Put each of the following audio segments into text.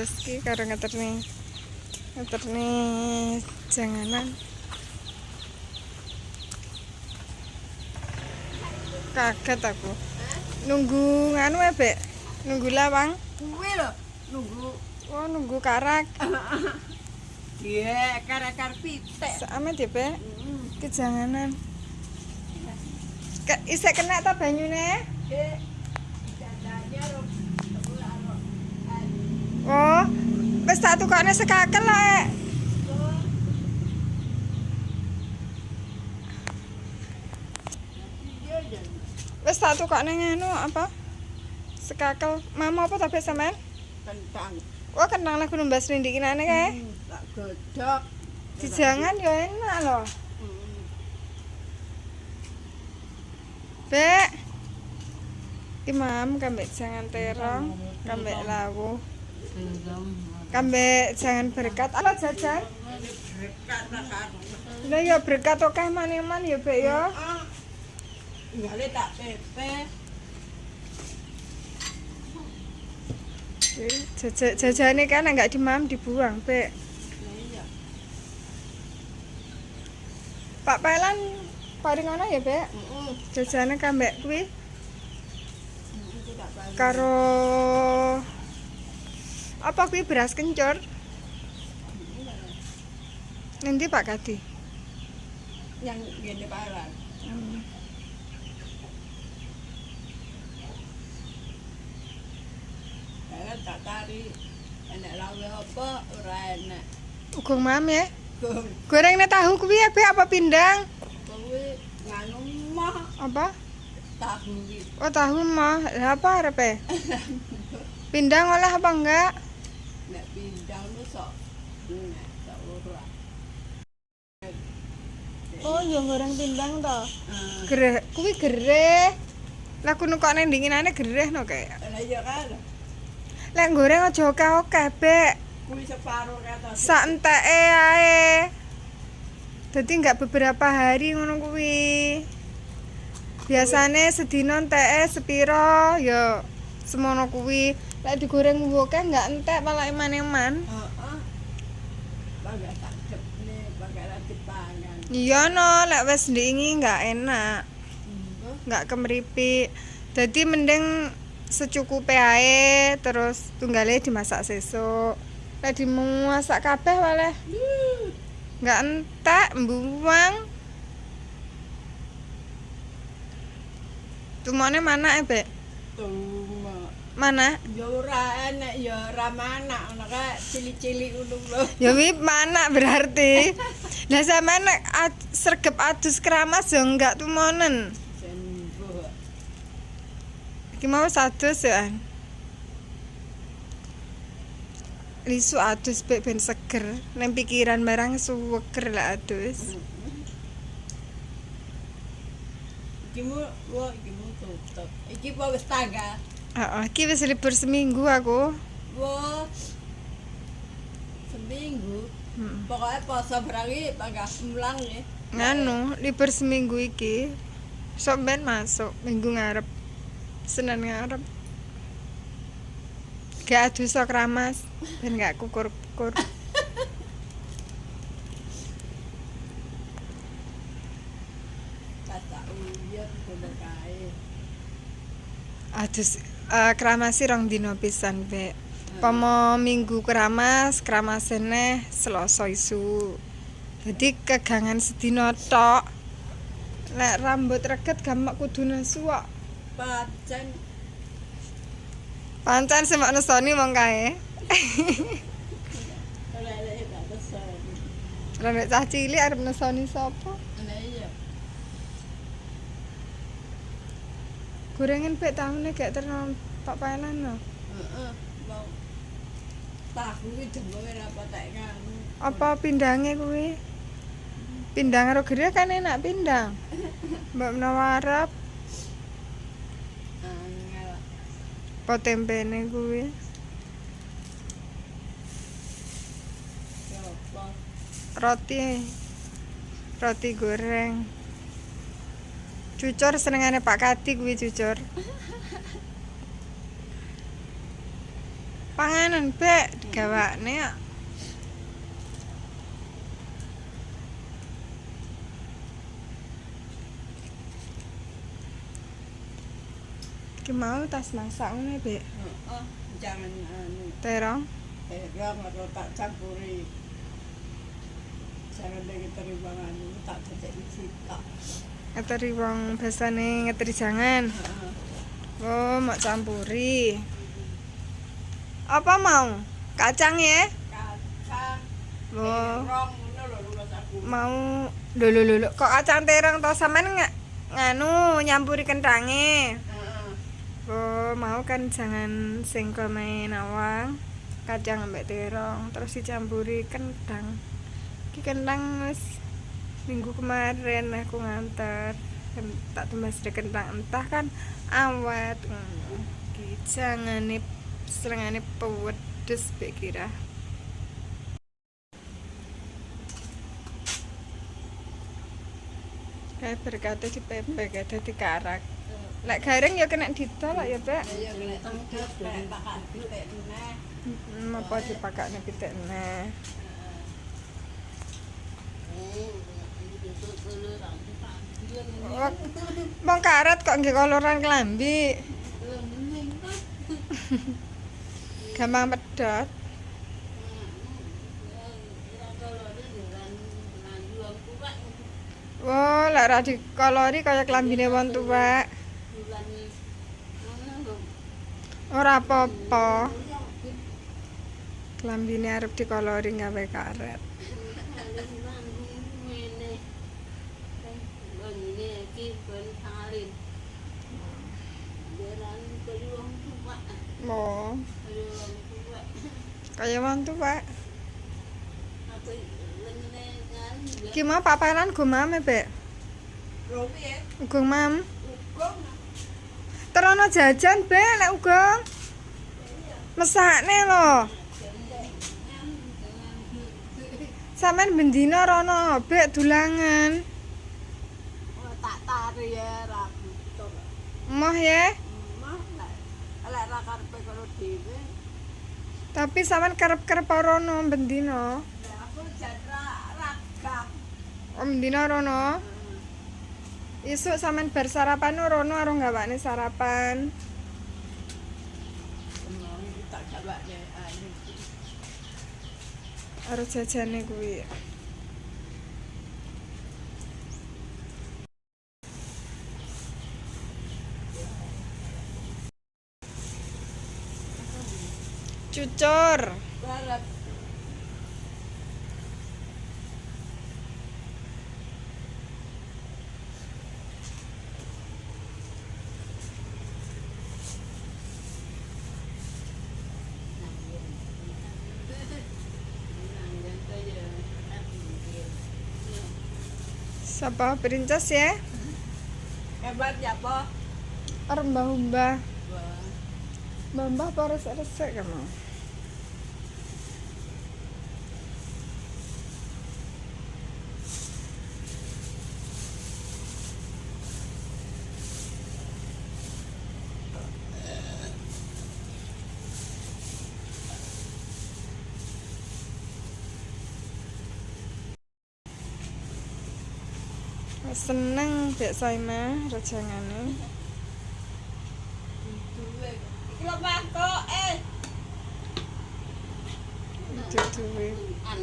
Rizky karo ngeterni janganan. Kaget aku. Nunggu nganu ya, Bek? Nunggu lawang? Kuwi lho, nunggu. Oh, nunggu karak. Iya, karak pitik. Samet ya, Bek? Ki janganan. Isek kena ta banyune? Nggih. Jandanya ro. Oh, wis tak tukokne sekakel lek. Wis tak tukokne nganu apa? Sekakel. Mama apa ta Bek sampean? Kentang. Oh, kentang lah gunung Mbas Rindikinane kae. Tak godhog. Dijangan ya enak loh. Bek. Imam kambek jangan terong, kambek lawu. Kambek jangan berkat. Apa jajan? Berkat tak Lah ya berkat akeh maneman ya, Bek ya. Ngale tak pepe. Jajane kan enggak dimam dibuang, Bek. Iya. Pak Pelan paring ana ya, Bek? Jajane kambek kuwi karo apa kuwi beras kencur. Nanti Pak Kadi. Yang gede paran. Tak tari. Enak lawe apa ora enak. Ugung mam ya. Gong. Gorengne tahu kuwi ya, Bek, apa pindang? Kuwi nganu mah Apa? tahu iki. Oh, tahu mah. Lah apa arepe? Pindang olah apa enggak? Nek pindang lu sok. Nek sok ora. Oh, yo goreng pindang to. Eh, Gereh, kuwi gereh. Lah kuno kok nang dinginane gereh no kayak. lah iya kan. Lek goreng aja akeh-akeh, Bek. Kuwi separo kata. Sak enteke ae. Dadi enggak beberapa hari ngono kuwi. Biasane sedina enteke sepiro ya semono kuwi. Lek digoreng akeh enggak entek malah eman-eman. Heeh. Bangga tak cepne, bangga ra dipangan. Iya no, lek wis ndingi enggak enak. Enggak kemripik. Dadi mending secukupe ae terus tunggale dimasak sesuk. Lek dimasak kabeh waleh enggak entek mbuwang. Tumone mana Bek? Tuma. Mana? Ya ora enak, ya ora manak ngono kae cili-cili ngono lho. Ya wi mana berarti. Lah sampean nek sregep adus keramas ya enggak tumonen. Sembuh. Iki mau adus ya. Lisu adus Bek ben seger. Nang pikiran barang suweger lah adus. Iki mu tutup. Iki po wis tanggal. Heeh, iki wis libur seminggu aku. Wah. Seminggu. Pokoknya poso berangi bangga mulang ya. Nganu, libur seminggu iki. Sok ben masuk minggu ngarep. Senin ngarep. Gak adus sok ramas, ben gak kukur-kukur. Kata uyut ngono kae. Adus kramasi rong dina pisan, Bek. Pomo minggu kramasene Selasa isu. Jadi kegangan sedina tok. Lek rambut reget gamak kudune suwak. Pancen semak nesoni wong kae. Lele gak pesan. Rambut cah cilik arep nesoni sapa? Lah iya. Gorengan Bek tahune gak terno Pak Pelan no. Heeh. Mau tahu iki jembone ra patek nganu. Apa pindange kuwi? Pindang karo gereh kan enak pindang. Mbak menawa Angel. apa tempene kuwi? Coba. Roti goreng. Cucur senengane Pak Kadi kuwi cucur. Panganan bek digawakne kok. Ki mau tas masak ngene bek. Oh, jangan Terong. terong atau tak campuri. Jangan lagi terima tak jadi cita. Ngeteri wong basane ngeteri jangan. Oh, mau campuri. Apa mau? Kacang ya? Kacang, Oh, terong, ngono lho Mas aku. mau lho. Kok kacang terong to sampean nganu nyampuri kentange. Heeh. Oh, mau kan jangan singkol main awang. Kacang ambek terong terus dicampuri kentang. Ki kentang wis minggu kemarin aku nganter. Tak tumbas kentang entah kan awet. Ki jangane serengane pewedes bek kira. Kayak berkata di pepek kayak dadi karak. Lek garing ya kena didol ya, Bek. Ya kena tengkep, kena pakan pitik meneh. Apa dipakakne pitik neh. Wong karet kok nggih koloran klambi. Gampang pedot. Wah, lek ra dikolori kaya klambine wong tuwek. Ora apa-apa. Klambine arep dikolori gawe karet. Mo, kaya wong tuwek. Ki mau paparan gumam e, Bek. Robi ya, Gumam. ugong. Terono jajan, Bek, lek ugong. Mesakne lho. Sampeyan bendina rono, Bek dulangan. Oh, tak tari ya ragu betul. Moh ya. Mah lek ra karepe karo dhewe. Tapi sampean kerep-kerep rono bendina. Lah aku jadra ragam. Om bendina rono. Isuk sampean bar sarapan rono arung gawakne sarapan. Tak gawakne anu. Arep jajane kuwi. Cucur. Barep Sapa princess ya? hebat ya, Po. Arep mbah-mbah. Wah. Mbah apa resik-resik kamu? Seneng Bek Saimah rejangane. Duwe. Iki lho bangkok Duwe. an.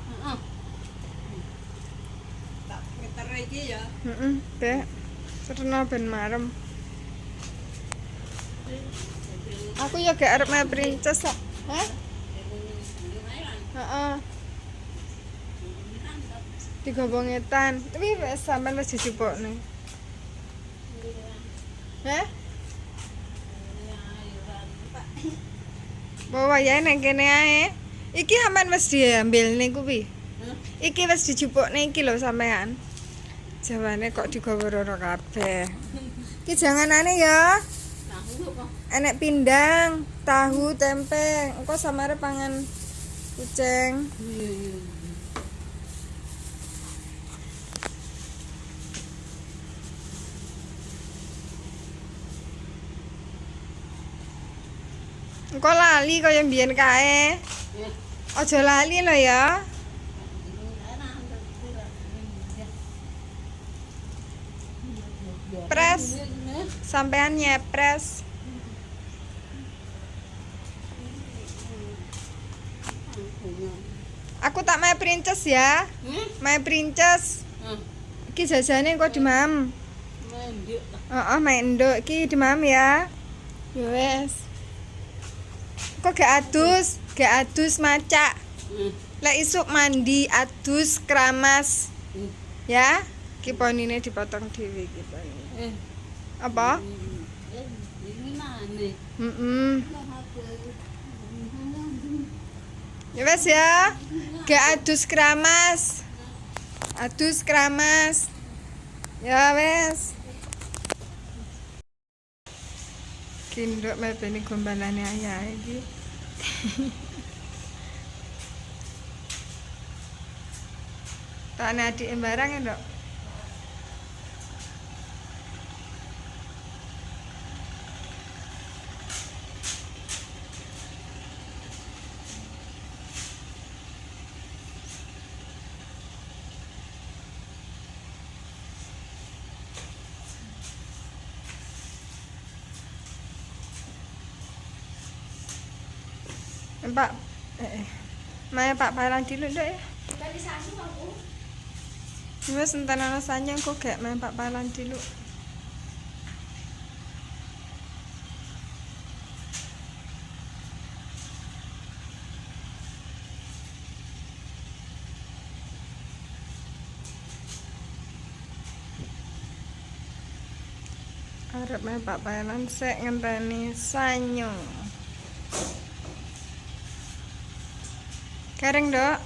Heeh. Tak meter iki ya. Heeh, Bek. Serena ben marem. Aku ya gak arep main princess kok. Hah? Heeh. Digombong etan. Tapi wis sampean wis dijupukne. Hah? Bawa ya nang kene ae. Iki sampean wis diambil ning kuwi. Iki wis dijupukne iki lho sampean. Jawane kok digawa rono kabeh. Iki janganane ya. Tahu kok. Enek pindang, tahu, tempe. Engko samare pangan kucing. Iya. Engko lali kaya mbiyen kae. Aja lali lho ya. Pres. Sampean nyepres. Aku tak main princess ya. Main princess. Iki jajane engko dimam. Heeh, main nduk iki dimam ya. Ya wes. Kok gak adus macak. Lek isuk mandi adus keramas. Ya, iki ponine dipotong dhewe iki ponine. Apa? Ya wes ya. Gak adus keramas. Adus keramas. Ya wes. Kinduk mepeni gombalane ayah iki. Tak ana adik barang ya, Nduk. Pak, Maya Pak Palang dulu Nduk ya. Wes entar ana sanjang kok gak main Pak Palang dulu. Arep main Pak Palang sek ngenteni sanyo. Kareng, Nduk.